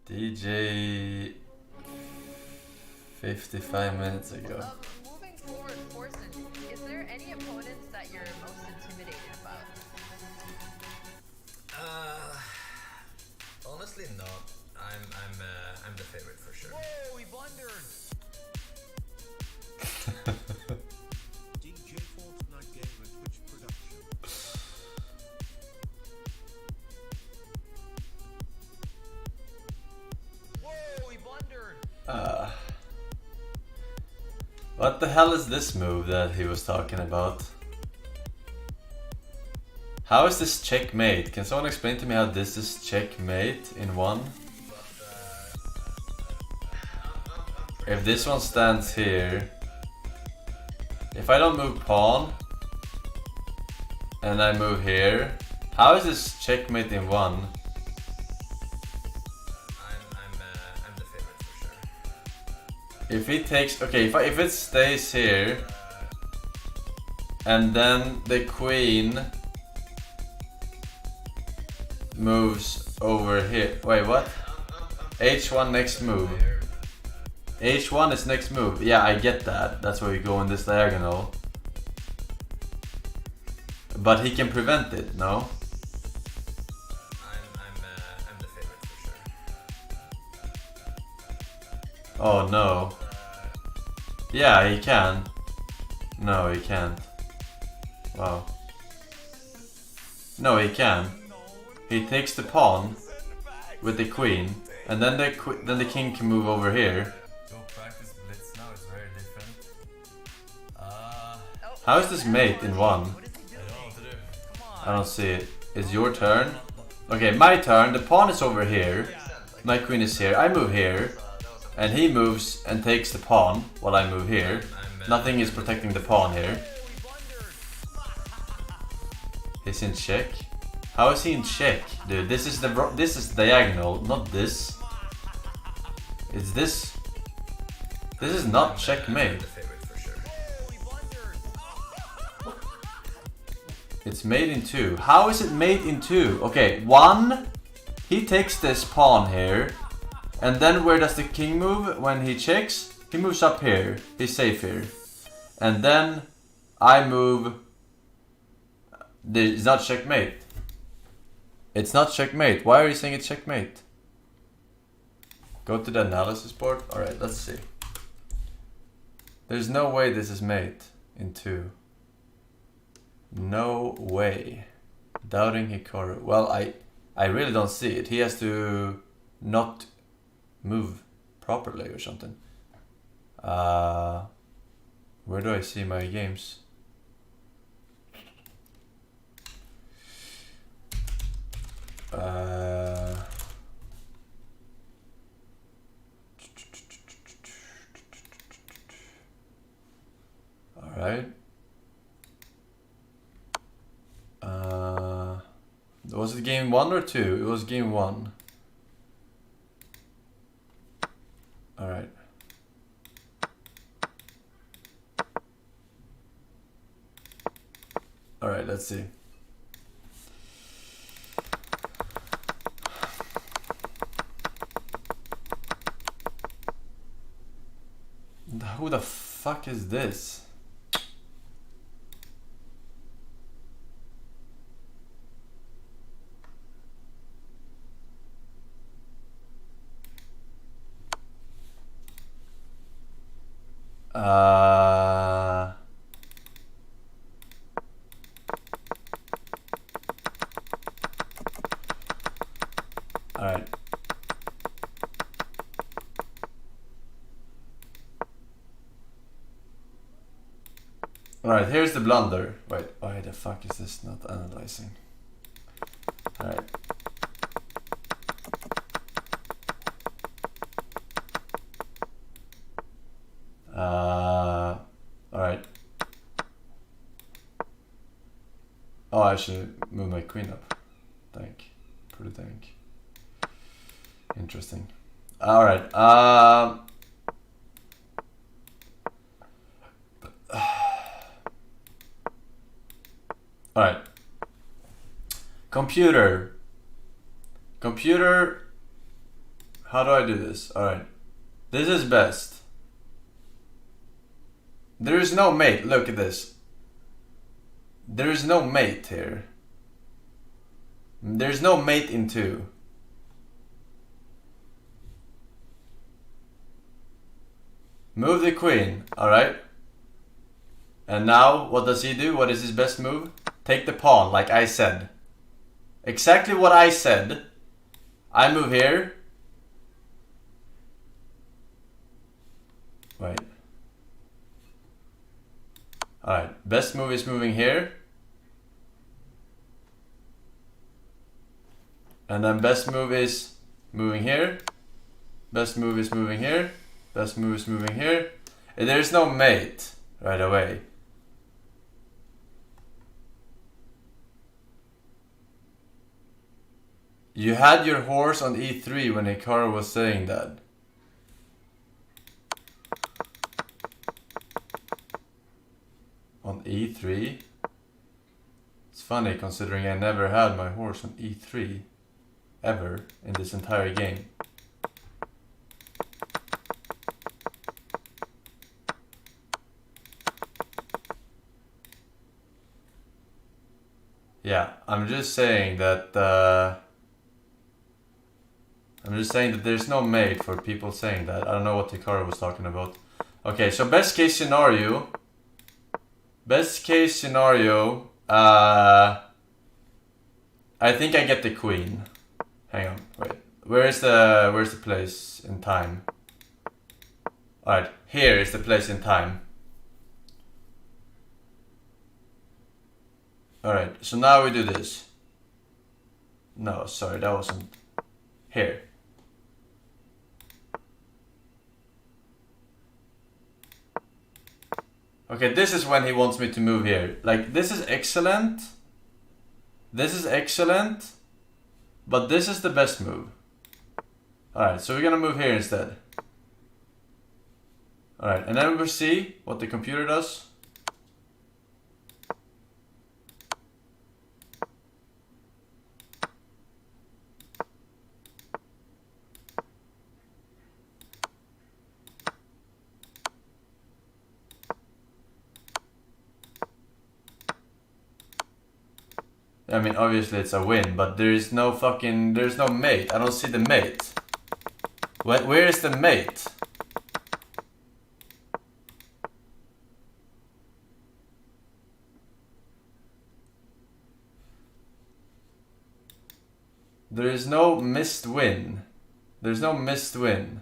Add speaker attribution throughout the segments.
Speaker 1: DJ 55 minutes ago.
Speaker 2: Moving forward, Forsen, is there any opponents that you're most intimidated about?
Speaker 3: Honestly, not. I'm the favorite for sure.
Speaker 4: Whoa, he blundered! DJ Fortnite Gamer Twitch production. Whoa, he blundered!
Speaker 1: What the hell is this move that he was talking about? How is this checkmate? Can someone explain to me how this is checkmate in one? If this one stands here, if I don't move pawn and I move here, how is this checkmate in one?
Speaker 3: I'm the favorite for sure.
Speaker 1: If he takes, okay, if it stays here and then the queen moves over here. Wait, what? H1 next move. H1 is next move. Yeah, I get that. That's why we go in this diagonal. But he can prevent it, no?
Speaker 3: I'm the favorite for sure.
Speaker 1: Oh no. Yeah, he can. No, he can't. Wow. No, he can. He takes the pawn with the queen, and then the king can move over here.
Speaker 5: Don't practice blitz now, it's very different.
Speaker 1: How is this mate in one?
Speaker 5: I don't know what to do.
Speaker 1: I don't see it. It's your turn. Okay, my turn. The pawn is over here. My queen is here. I move here. And he moves and takes the pawn while I move here. Nothing is protecting the pawn here. He's in check. How is he in check? Dude, this is diagonal, not this. It's this. This is not checkmate.
Speaker 3: The favorite for sure.
Speaker 1: It's mate in two. How is it mate in two? Okay, one. He takes this pawn here. And then where does the king move when he checks? He moves up here. He's safe here. And then I move. It's not checkmate. It's not checkmate. Why are you saying it's checkmate? Go to the analysis board. Alright, let's see. There's no way this is mate in two. No way. Doubting Hikaru. Well, I really don't see it. He has to not move properly or something. Where do I see my games? Alright. Was it game 1 or 2? It was game 1. Alright. Alright, let's see. Who the fuck is this? Alright. Alright, here's the blunder. Wait, why the fuck is this not analyzing? Alright. Alright. Oh, I should move my queen up. Thank. Pretty thank. Interesting. Alright. Alright. Computer. How do I do this? Alright. This is best. There is no mate. Look at this. There is no mate here. There's no mate in 2. Move the queen. Alright. And now, what does he do? What is his best move? Take the pawn, like I said. Exactly what I said. I move here. Wait. Alright, best move is moving here. And then best move is moving here. Best move is moving here. Best move is moving here. And there's no mate right away. You had your horse on e3 when Hikaru was saying that. On e3? It's funny considering I never had my horse on e3 ever in this entire game. Yeah, I'm just saying that there's no mate for people saying that. I don't know what Hikaru was talking about. Okay, so best case scenario. Best case scenario. I think I get the queen. Hang on, wait. Where's the place in time? Alright, here is the place in time. Alright, so now we do this. No, sorry, that wasn't here. Okay, this is when he wants me to move here. Like, this is excellent. This is excellent. But this is the best move. Alright, so we're gonna move here instead. Alright, and then we'll see what the computer does. I mean, obviously it's a win, but there's no mate. I don't see the mate. Where is the mate? There is no missed win. There's no missed win.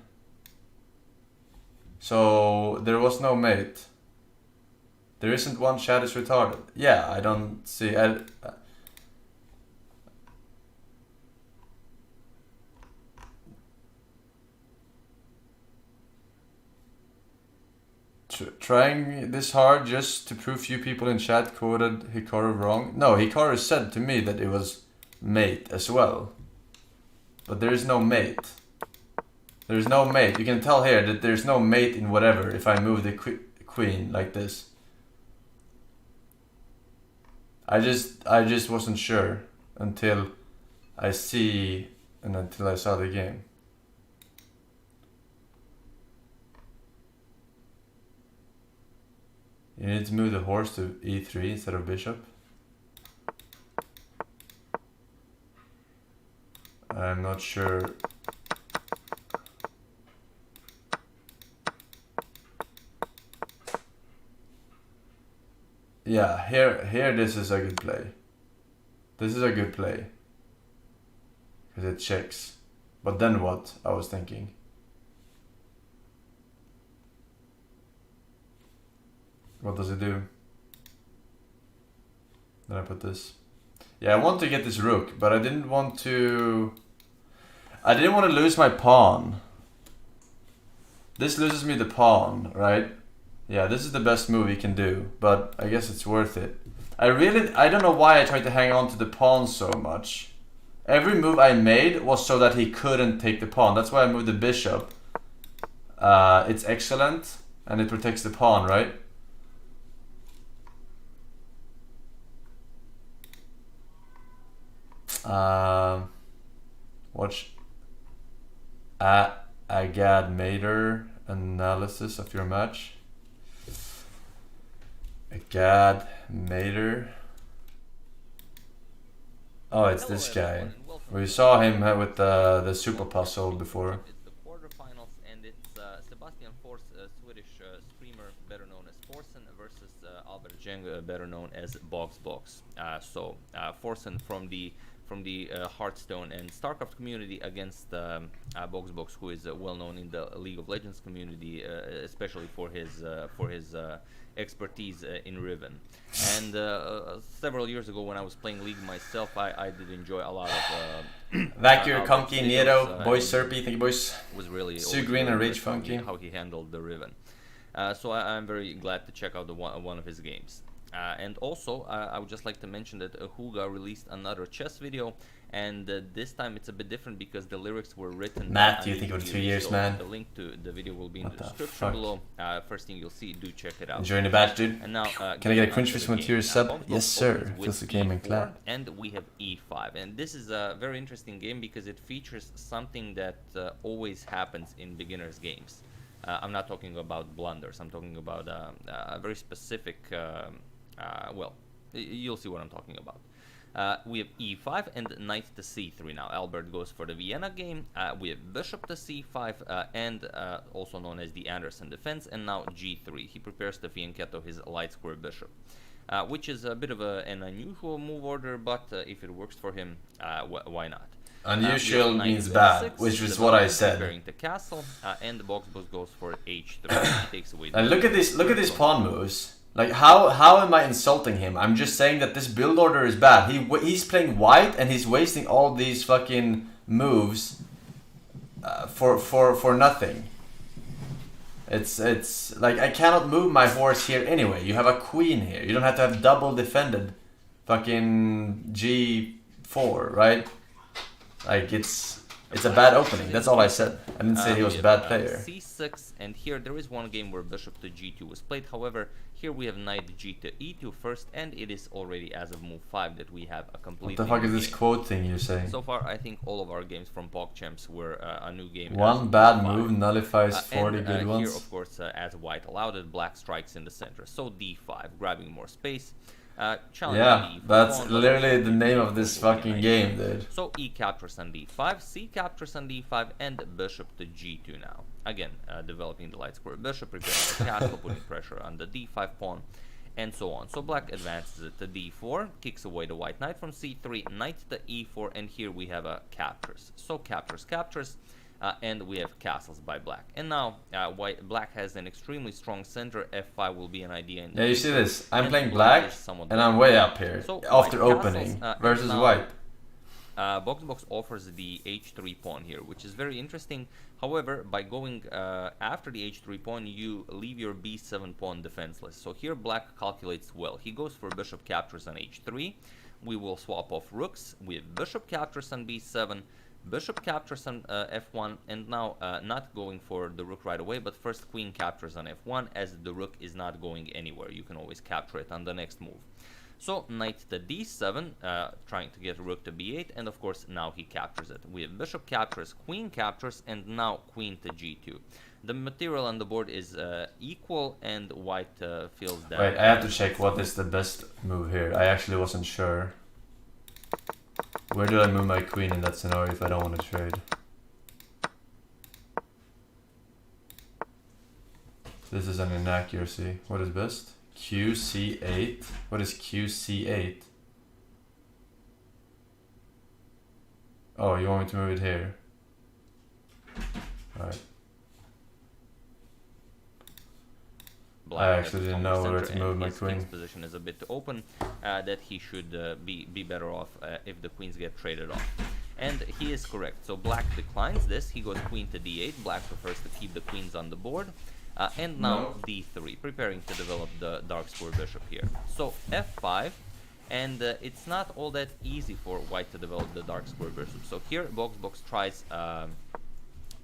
Speaker 1: So, there was no mate. There isn't one. Chat is retarded. Yeah, I don't see... Trying this hard just to prove few people in chat quoted Hikaru wrong. No, Hikaru said to me that it was mate as well. But there is no mate. There is no mate. You can tell here that there's no mate in whatever if I move the queen like this. I just wasn't sure until I see and until I saw the game. You need to move the horse to e3 instead of bishop. I'm not sure. Yeah, here this is a good play. This is a good play. Because it checks. But then what? I was thinking. What does it do? Then I put this. Yeah, I want to get this rook, but I didn't want to lose my pawn. This loses me the pawn, right? Yeah, this is the best move he can do, but I guess it's worth it. I don't know why I tried to hang on to the pawn so much. Every move I made was so that he couldn't take the pawn. That's why I moved the bishop. It's excellent, and it protects the pawn, right? Watch. agadmator analysis of your match. Agadmator. Oh, it's this guy. We saw him with the super puzzle before.
Speaker 6: It's the quarterfinals, and it's Sebastian Swedish streamer, better known as Forsen, versus Albert Jeng, better known as BoxBox. Forsen from the Hearthstone and StarCraft community against BoxBox, who is well known in the League of Legends community, especially for his expertise in Riven. And several years ago, when I was playing League myself, I did enjoy a lot of
Speaker 1: Vacuum, Conky, Nero, Boys Serpy, thank you boys.
Speaker 6: Was really
Speaker 1: Sue Green and Rage Funky.
Speaker 6: How he handled the Riven. So I'm very glad to check out one of his games. And also, I would just like to mention that Huga released another chess video, and this time it's a bit different because the lyrics were written.
Speaker 1: Matt, do you think it was 2 years,
Speaker 6: so
Speaker 1: man?
Speaker 6: The link to the video will be in the description below. First thing you'll see, do check it out.
Speaker 1: Enjoying the badge, dude.
Speaker 6: And now,
Speaker 1: can I get a cringe face from a tier sub? Yes, sir. FeelsOkayMan clan.
Speaker 6: And we have E5, and this is a very interesting game because it features something that always happens in beginners games. I'm not talking about blunders. I'm talking about a very specific. Well, you'll see what I'm talking about. We have e5 and knight to c3 now. Albert goes for the Vienna game. We have bishop to c5 and also known as the Anderson defense, and now g3. He prepares to fianchetto his light square bishop, which is a bit of an unusual move order, but if it works for him, why not?
Speaker 1: Unusual means bad, which is what I said.
Speaker 6: Preparing to castle, and the BoxBox goes for h3. He takes away.
Speaker 1: And look at this! Look at these pawn moves. Like how am I insulting him? I'm just saying that this build order is bad. He's playing white and he's wasting all these fucking moves for nothing. It's like I cannot move my horse here anyway. You have a queen here. You don't have to have double defended fucking g4, right? Like it's a bad opening. That's all I said. I didn't say he was a bad player.
Speaker 6: c6, and here there is one game where bishop to g2 was played. However, here we have knight g to e2 first, and it is already as of move 5 that we have a complete.
Speaker 1: What the fuck is this quote thing you're saying?
Speaker 6: So far, I think all of our games from PogChamps were a new game.
Speaker 1: One bad move nullifies 40 good ones.
Speaker 6: Here, of course, as white allowed it, black strikes in the center. So d5, grabbing more space.
Speaker 1: Yeah, that's literally the name of this fucking game, dude.
Speaker 6: So e captures on d5, c captures on d5, and bishop to g2 now. Again, developing the light square bishop, preparing the castle, putting pressure on the d5 pawn, and so on. So black advances it to d4, kicks away the white knight from c3, knight to e4, and here we have a captures. So captures, and we have castles by black. And now black has an extremely strong center. f5 will be an idea.
Speaker 1: Yeah, you see this? I'm playing black, and I'm way up here
Speaker 6: so
Speaker 1: after opening versus white.
Speaker 6: BoxBox offers the h3 pawn here, which is very interesting. However, by going after the h3 pawn, you leave your b7 pawn defenseless. So here black calculates well. He goes for bishop captures on h3. We will swap off rooks. We have bishop captures on b7. Bishop captures on f1, and now not going for the rook right away, but first queen captures on f1, as the rook is not going anywhere. You can always capture it on the next move. So knight to d7, trying to get rook to b8, and of course now he captures it. We have bishop captures, queen captures, and now queen to g2. The material on the board is equal, and white feels that...
Speaker 1: Wait, I have to check what is the best move here. I actually wasn't sure. Where do I move my queen in that scenario if I don't want to trade? This is an inaccuracy. What is best? QC8? What is QC8? Oh, you want me to move it here? Alright. I actually didn't know where to move my queen.
Speaker 6: His position is a bit open, that he should be better off if the queens get traded off. And he is correct. So black declines this. He goes queen to d8. Black prefers to keep the queens on the board. And now d3, preparing to develop the dark square bishop here. So f5, and it's not all that easy for white to develop the dark square bishop. So here BoxBox tries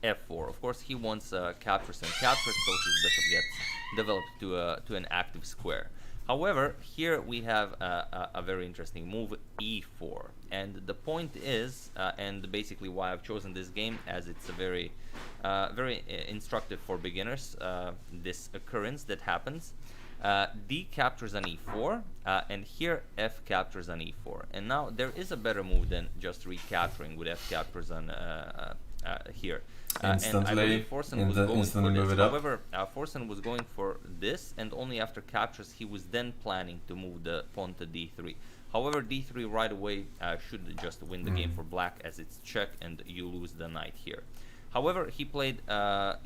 Speaker 6: f4. Of course, he wants captures and captures, so his bishop gets developed to an active square. However, here we have a very interesting move, e4, and the point is, and basically why I've chosen this game, as it's a very instructive for beginners, this occurrence that happens. D captures an e4, and here F captures an e4, and now there is a better move than just recapturing with F captures an here.
Speaker 1: Instantly,
Speaker 6: and I believe Forsen was going
Speaker 1: instantly
Speaker 6: for
Speaker 1: move
Speaker 6: this.
Speaker 1: it up.
Speaker 6: However, Forsen was going for this, and only after captures he was then planning to move the pawn to d3. However, d3 right away should just win the game for black, as it's check and you lose the knight here. However, he played,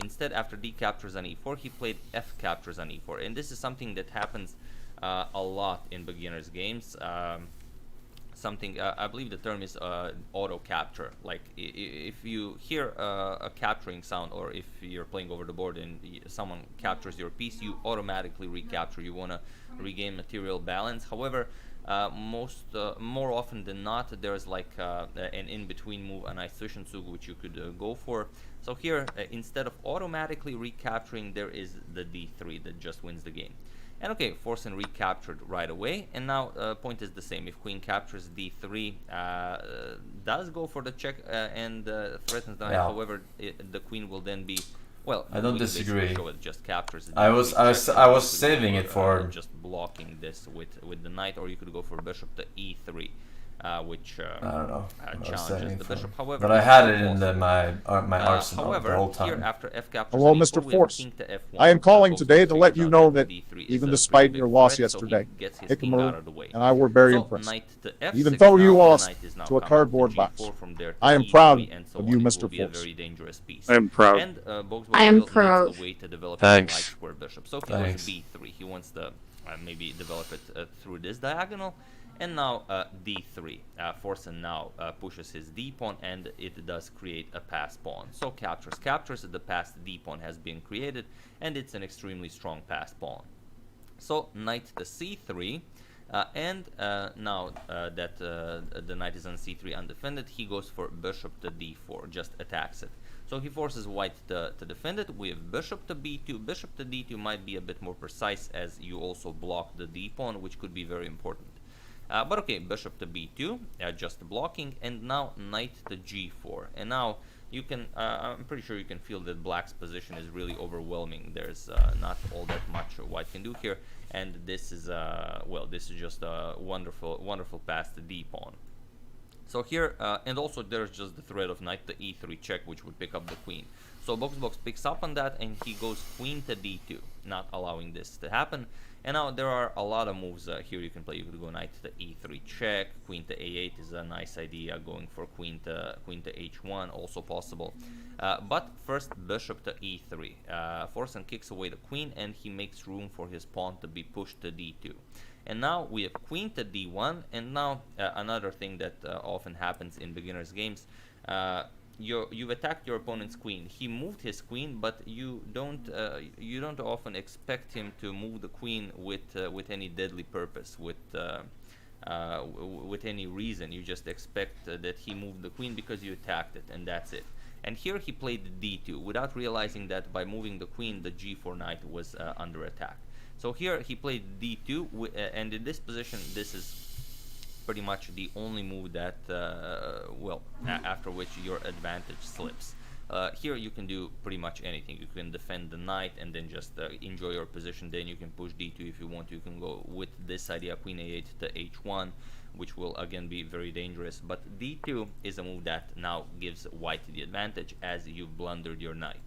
Speaker 6: instead after d captures an e4, he played f captures an e4, and this is something that happens a lot in beginners games. Something, I believe the term is auto capture. Like if you hear a capturing sound, or if you're playing over the board and someone captures your piece, you automatically recapture. You want to regain material balance. However, more often than not, there's like an in-between move, an Zug, which you could go for. So here, instead of automatically recapturing, there is the d3 that just wins the game. And okay, Forsen recaptured right away, and now point is the same. If queen captures d3, does go for the check and threatens the knight. However, the queen will then be, well,
Speaker 1: I don't disagree.
Speaker 6: Show it just captures.
Speaker 1: I was saving it for
Speaker 6: just blocking this with the knight, or you could go for bishop to e3. Which
Speaker 1: I don't know.
Speaker 6: challenges the bishop. However,
Speaker 1: but I had it in my arsenal
Speaker 6: however,
Speaker 1: the whole time.
Speaker 6: Here after f captures
Speaker 7: Hello,
Speaker 6: e4,
Speaker 7: Mr.
Speaker 6: we have
Speaker 7: Force.
Speaker 6: king to f1.
Speaker 7: I am calling
Speaker 6: Both
Speaker 7: today to
Speaker 6: things
Speaker 7: let you
Speaker 6: out
Speaker 7: know
Speaker 6: of
Speaker 7: that
Speaker 6: d3 is
Speaker 7: even
Speaker 6: a
Speaker 7: despite
Speaker 6: pretty
Speaker 7: your
Speaker 6: big
Speaker 7: loss
Speaker 6: threat, so he
Speaker 7: yesterday,
Speaker 6: gets his king out of the way.
Speaker 7: and I were very
Speaker 6: So,
Speaker 7: impressed.
Speaker 6: knight to f6,
Speaker 7: Even though you
Speaker 6: now the
Speaker 7: lost
Speaker 6: knight is now
Speaker 7: to a
Speaker 6: coming
Speaker 7: cardboard
Speaker 6: to
Speaker 7: box.
Speaker 6: g4 from there to
Speaker 7: I am
Speaker 6: e3,
Speaker 7: proud
Speaker 6: and so
Speaker 7: of
Speaker 6: on.
Speaker 7: you,
Speaker 6: It
Speaker 7: Mr.
Speaker 6: will be a
Speaker 7: Force.
Speaker 6: very dangerous piece.
Speaker 7: I am proud.
Speaker 6: And BoxBox
Speaker 8: I am
Speaker 6: still needs
Speaker 8: proud.
Speaker 6: a way to develop
Speaker 1: Thanks.
Speaker 6: a light square bishop. So he
Speaker 1: Thanks.
Speaker 6: goes b3. He wants to maybe develop it through this diagonal. And now d3. Forsen now pushes his d pawn, and it does create a pass pawn. So captures, the passed d pawn has been created, and it's an extremely strong pass pawn. So knight to c3, and now that the knight is on c3 undefended, he goes for bishop to d4, just attacks it. So he forces white to defend it. We have bishop to b2. Bishop to d2 might be a bit more precise, as you also block the d pawn, which could be very important. But okay, bishop to b2, just blocking, and now knight to g4. And now you can, I'm pretty sure you can feel that black's position is really overwhelming. There's not all that much white can do here, and this is, well, this is just a wonderful pass to d pawn. So here, and also there's just the threat of knight to e3 check, which would pick up the queen. So BoxBox picks up on that, and he goes queen to d2, not allowing this to happen. And now there are a lot of moves here you can play. You could go knight to e3 check, queen to a8 is a nice idea. Going for queen to h1 also possible. But first bishop to e3. Forsen kicks away the queen, and he makes room for his pawn to be pushed to d2. And now we have queen to d1, and now another thing that often happens in beginners games. You've attacked your opponent's queen. He moved his queen, but you don't often expect him to move the queen with any deadly purpose, with any reason. You just expect that he moved the queen because you attacked it, and that's it. And here he played d2 without realizing that by moving the queen, the g4 knight was under attack. So here he played d2, and in this position, this is pretty much the only move that, well, after which your advantage slips. Here you can do pretty much anything. You can defend the knight and then just enjoy your position. Then you can push d2 if you want. You can go with this idea, queen a8 to h1, which will again be very dangerous. But d2 is a move that now gives white the advantage, as you've blundered your knight.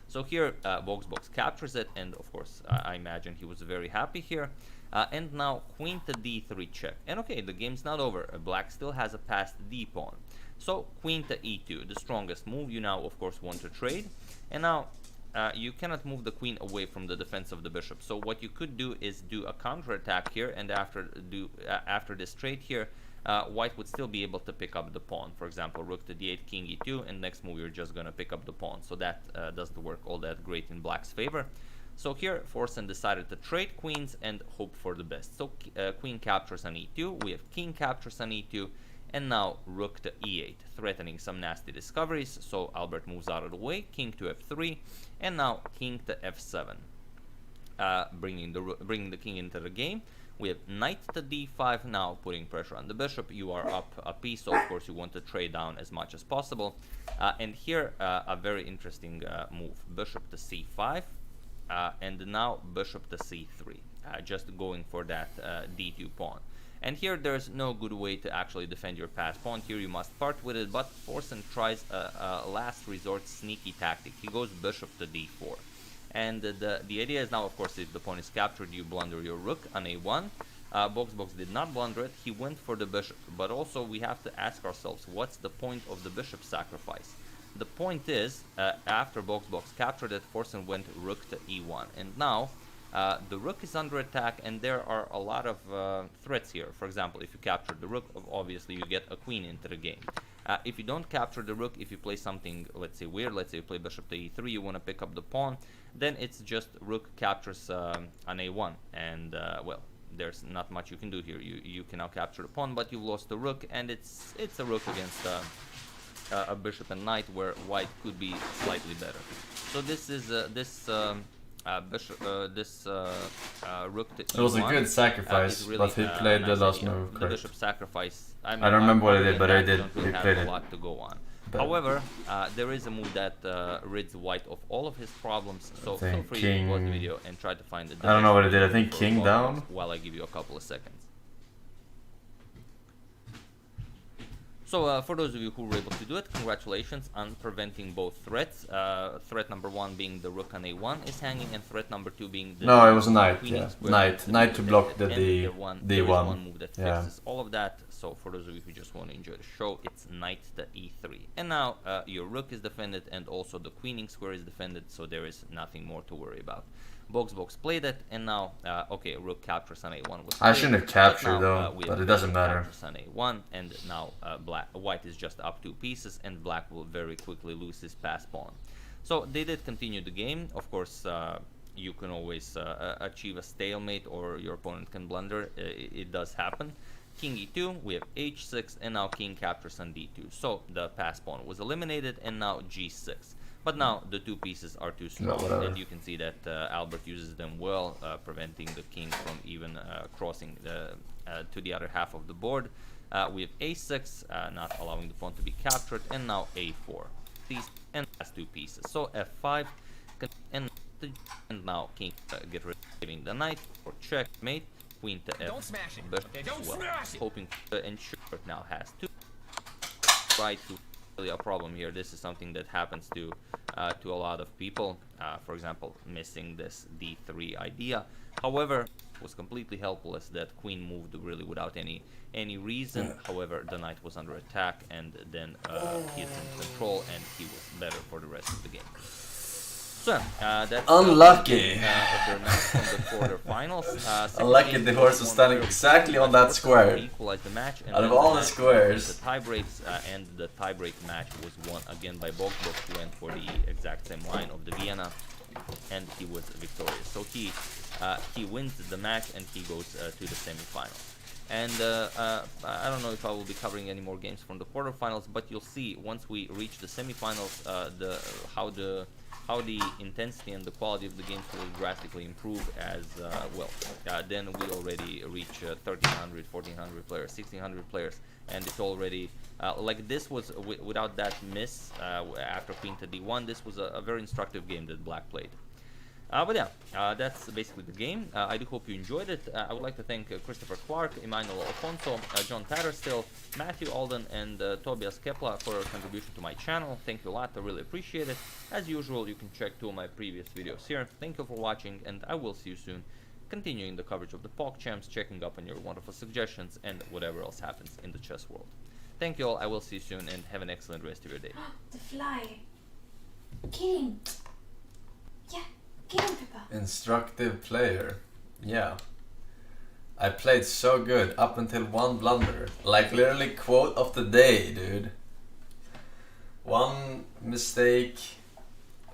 Speaker 6: So here BoxBox captures it, and of course I imagine he was very happy here. And now queen to d3 check. And okay, the game's not over. Black still has a passed d pawn. So queen to e2, the strongest move. You now of course want to trade. And now you cannot move the queen away from the defense of the bishop. So what you could do is do a counterattack here, and after this trade here, white would still be able to pick up the pawn. For example, rook to d8, king e2, and next move you're just going to pick up the pawn. So that doesn't work all that great in black's favor. So here Forsen decided to trade queens and hope for the best. So queen captures on e2, we have king captures on e2, and now rook to e8, threatening some nasty discoveries. So Albert moves out of the way, king to f3, and now king to f7. bringing the king into the game. We have knight to d5 now, putting pressure on the bishop. You are up a piece, so of course you want to trade down as much as possible. And here, a very interesting move. Bishop to c5, and now bishop to c3, just going for that d2 pawn. And here there's no good way to actually defend your passed pawn. Here you must part with it, but Forsen tries a last resort sneaky tactic. He goes bishop to d4. And the idea is now, of course, if the pawn is captured, you blunder your rook on a1. BoxBox did not blunder it. He went for the bishop. But also we have to ask ourselves, what's the point of the bishop sacrifice? The point is, after BoxBox captured it, Forsen went rook to e1. And now the rook is under attack, and there are a lot of threats here. For example, if you capture the rook, obviously you get a queen into the game. If you don't capture the rook, if you play something, let's say weird, let's say you play bishop to e3, you want to pick up the pawn, then it's just rook captures on a1, and well, there's not much you can do here. You can now capture the pawn, but you've lost the rook, and it's a rook against a bishop and knight, where white could be slightly better. So this is rook to e1.
Speaker 1: It was a good sacrifice,
Speaker 6: really,
Speaker 1: but he played the last move
Speaker 6: the
Speaker 1: correct.
Speaker 6: bishop sacrifice. I
Speaker 1: don't remember what he did, but
Speaker 6: I
Speaker 1: he did.
Speaker 6: don't really
Speaker 1: He
Speaker 6: have
Speaker 1: played
Speaker 6: a
Speaker 1: it.
Speaker 6: lot to go on.
Speaker 1: But-
Speaker 6: However, there is a move that rids white of all of his problems. So feel
Speaker 1: think
Speaker 6: free to pause the
Speaker 1: king-
Speaker 6: video and try to find the.
Speaker 1: I don't know what he did. I
Speaker 6: defense
Speaker 1: think
Speaker 6: for
Speaker 1: king
Speaker 6: BoxBox
Speaker 1: down.
Speaker 6: While I give you a couple of seconds. So for those of you who were able to do it, congratulations on preventing both threats. Threat number 1 being the rook on a1 is hanging, and threat number 2 being the
Speaker 1: No, it was a knight,
Speaker 6: queen
Speaker 1: yeah.
Speaker 6: square
Speaker 1: Knight.
Speaker 6: is
Speaker 1: Knight to block the
Speaker 6: and
Speaker 1: D-
Speaker 6: there is
Speaker 1: D1.
Speaker 6: one move that
Speaker 1: Yeah.
Speaker 6: fixes all of that. So for those of you who just want to enjoy the show, it's knight to e3. And now your rook is defended, and also the queening square is defended, so there is nothing more to worry about. BoxBox played it, and now, okay, rook captures on a1 was
Speaker 1: I
Speaker 6: played,
Speaker 1: shouldn't have
Speaker 6: but
Speaker 1: captured
Speaker 6: now,
Speaker 1: though,
Speaker 6: we
Speaker 1: but
Speaker 6: have
Speaker 1: it doesn't
Speaker 6: bishop
Speaker 1: matter.
Speaker 6: captures on a1, and now white is just up 2 pieces, and black will very quickly lose his passed pawn. So they did continue the game. Of course, you can always achieve a stalemate, or your opponent can blunder. It does happen. King e2, we have h6, and now king captures on d2. So the passed pawn was eliminated, and now g6. But now the 2 pieces are too strong,
Speaker 1: whatever.
Speaker 6: and you can see that Albert uses them well, preventing the king from even crossing to the other half of the board. We have a6, not allowing the pawn to be captured, and now a4. These and last 2 pieces. So f5, and now king get rid of the knight for checkmate. Queen to f.
Speaker 4: Don't smash it.
Speaker 6: Bishop
Speaker 4: Okay, don't
Speaker 6: well,
Speaker 4: smash it.
Speaker 6: hoping to ensure it now has 2. Right to really a problem here. This is something that happens to a lot of people. For example, missing this d3 idea. However, it was completely helpless. That queen moved really without any reason. However, the knight was under attack, and then he's in control, and he was better for the rest of the game. So, that's
Speaker 1: Unlucky.
Speaker 6: of their match from the quarterfinals.
Speaker 1: Unlucky the horse was standing exactly on that square.
Speaker 6: Equalized the match, and
Speaker 1: Out of
Speaker 6: then
Speaker 1: all the
Speaker 6: match
Speaker 1: squares.
Speaker 6: the tie breaks, and the tie break match was won again by BoxBox, who went for the exact same line of the Vienna, and he was victorious. So he wins the match, and he goes to the semifinals. And I don't know if I will be covering any more games from the quarterfinals, but you'll see once we reach the semifinals, how the intensity and the quality of the games will drastically improve as well. Then we already reach 1,300, 1,400 players, 1,600 players, and it's already like this was without that miss after queen to d1. This was a very instructive game that black played. But yeah, that's basically the game. I do hope you enjoyed it. I would like to thank Christopher Clark, Emmanuel Alfonso, John Tatterstill, Matthew Alden, and Tobias Kepler for your contribution to my channel. Thank you a lot. I really appreciate it. As usual, you can check 2 of my previous videos here. Thank you for watching, and I will see you soon, continuing the coverage of the PogChamps, checking up on your wonderful suggestions, and whatever else happens in the chess world. Thank you all. I will see you soon, and have an excellent rest of your day.
Speaker 7: The fly. Kill him. Yeah, kill him, Pippa.
Speaker 1: Instructive player. Yeah. I played so good up until 1 blunder. Like literally quote of the day, dude. 1 mistake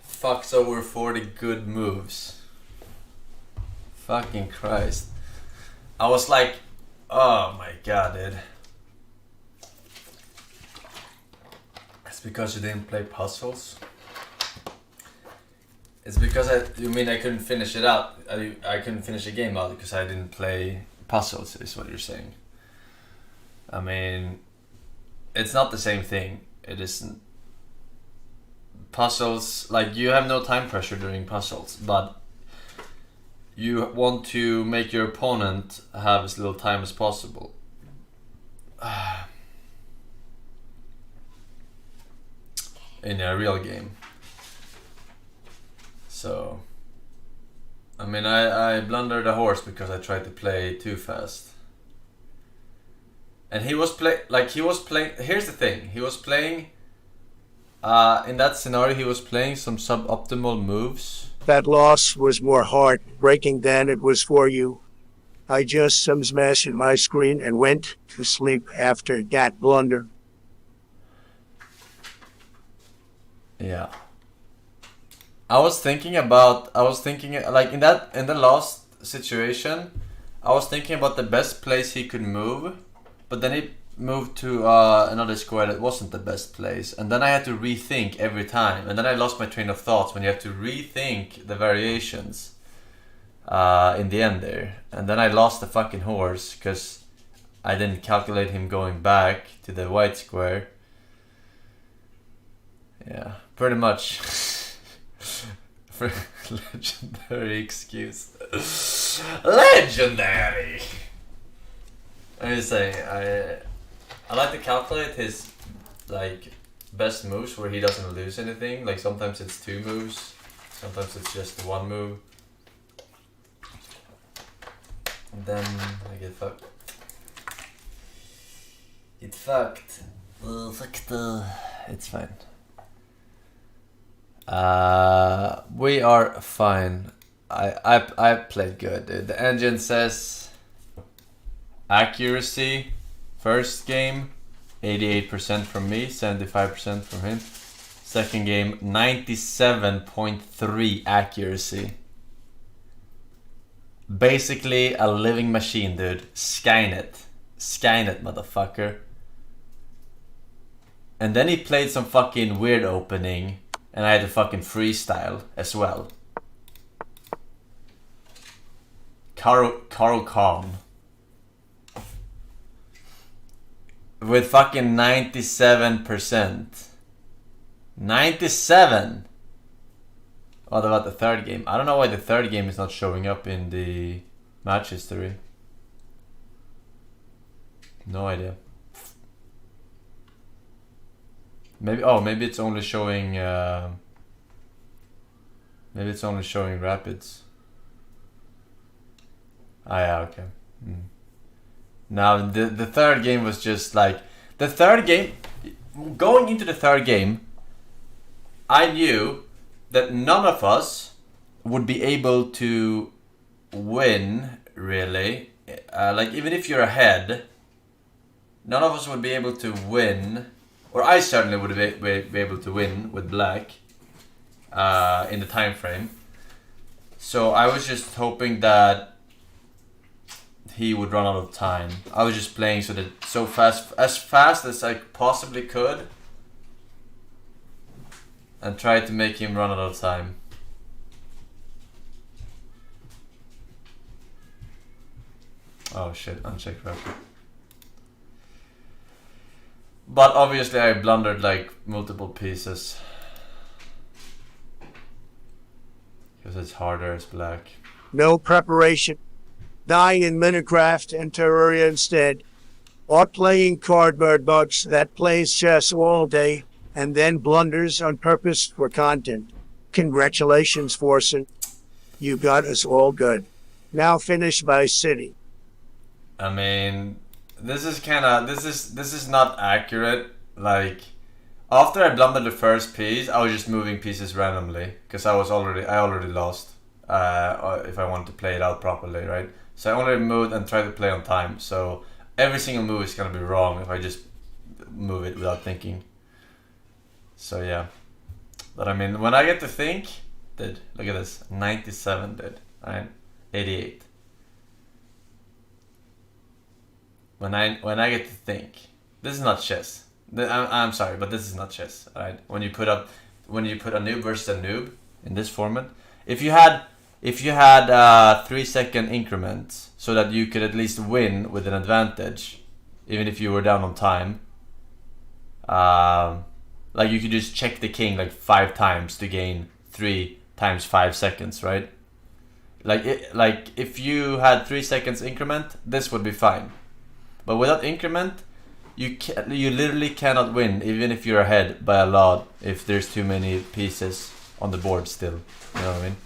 Speaker 1: fucks over 40 good moves. Fucking Christ. I was like, oh my god, dude. It's because you didn't play puzzles. It's because you mean I couldn't finish it out. I couldn't finish the game out because I didn't play puzzles, is what you're saying. I mean, it's not the same thing. It isn't. Puzzles, like, you have no time pressure during puzzles, but you want to make your opponent have as little time as possible. In a real game. So, I mean, I blundered a horse because I tried to play too fast. And he was playing, here's the thing, he was playing, in that scenario he was playing some suboptimal moves.
Speaker 8: That loss was more heartbreaking than it was for you. I just smashed my screen and went to sleep after that blunder.
Speaker 1: Yeah. I was thinking like in the last situation, I was thinking about the best place he could move, but then he moved to another square that wasn't the best place, and then I had to rethink every time, and then I lost my train of thoughts when you have to rethink the variations in the end there, and then I lost the fucking horse because I didn't calculate him going back to the white square. Yeah, pretty much. For legendary excuse. Legendary! I'm just saying, I like to calculate his like best moves where he doesn't lose anything. Like sometimes it's 2 moves, sometimes it's just 1 move. And then I get fucked. Get fucked. It's fine. We are fine. I played good, dude. The engine says accuracy first game 88% from me, 75% from him. Second game 97.3 accuracy. Basically a living machine, dude. Skynet, motherfucker. And then he played some fucking weird opening, and I had to fucking freestyle as well. Carl Khan. With fucking 97%. 97! What about the third game? I don't know why the third game is not showing up in the match history. No idea. Maybe it's only showing rapids. Ah yeah, okay. Now the third game was just like going into the third game, I knew that none of us would be able to win really. Like even if you're ahead, none of us would be able to win. Or I certainly would be able to win with black in the time frame. So I was just hoping that he would run out of time. I was just playing as fast as I possibly could, and tried to make him run out of time. Oh shit, unchecked rapid. But obviously I blundered like multiple pieces. Because it's harder as black.
Speaker 8: No preparation. Dying in Minecraft and Terraria instead. Or playing cardboard box that plays chess all day and then blunders on purpose for content. Congratulations, Forsen. You got us all good. Now finish by city.
Speaker 1: I mean, this is not accurate. Like, after I blundered the first piece, I was just moving pieces randomly because I already lost. If I wanted to play it out properly, right? So I only moved and tried to play on time. So every single move is gonna be wrong if I just move it without thinking. So yeah, but I mean, when I get to think, dude, look at this, 97, dude, right? 88. When I get to think, this is not chess. I'm sorry, but this is not chess, right? When you put a noob versus a noob, in this format. If you had 3-second increments, so that you could at least win with an advantage, even if you were down on time. Like you could just check the king like 5 times to gain 3 times 5 seconds, right? Like if you had 3 seconds increment, this would be fine. But without increment, you literally cannot win, even if you're ahead by a lot, if there's too many pieces on the board still. You know what I mean?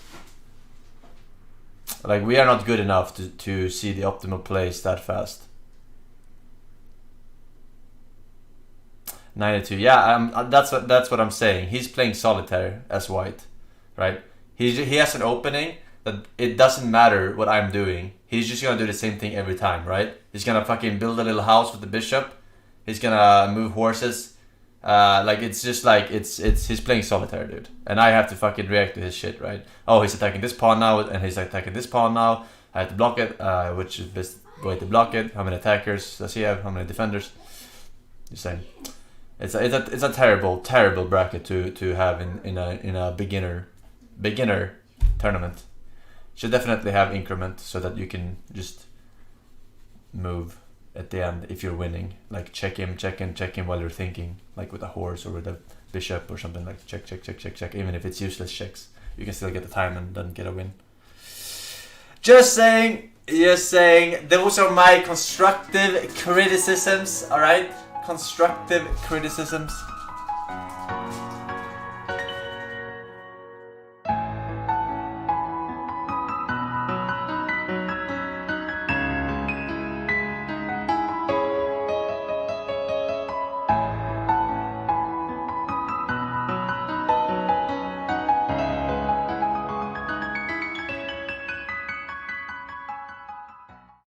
Speaker 1: Like, we are not good enough to see the optimal plays that fast. 92, yeah, that's what I'm saying. He's playing solitaire as white, right? He has an opening that it doesn't matter what I'm doing. He's just gonna do the same thing every time, right? He's gonna fucking build a little house with the bishop. He's gonna move horses. Like, it's just like, he's playing solitaire, dude. And I have to fucking react to his shit, right? Oh, he's attacking this pawn now, and he's attacking this pawn now. I have to block it, which is the best way to block it. How many attackers does he have? How many defenders? Just saying. It's a terrible bracket to have in a beginner tournament. Should definitely have increment so that you can just move at the end if you're winning. Like check him while you're thinking, like with a horse or with a bishop or something, like check. Even if it's useless checks, you can still get the time and then get a win. Just saying. Those are my constructive criticisms. All right. Constructive criticisms.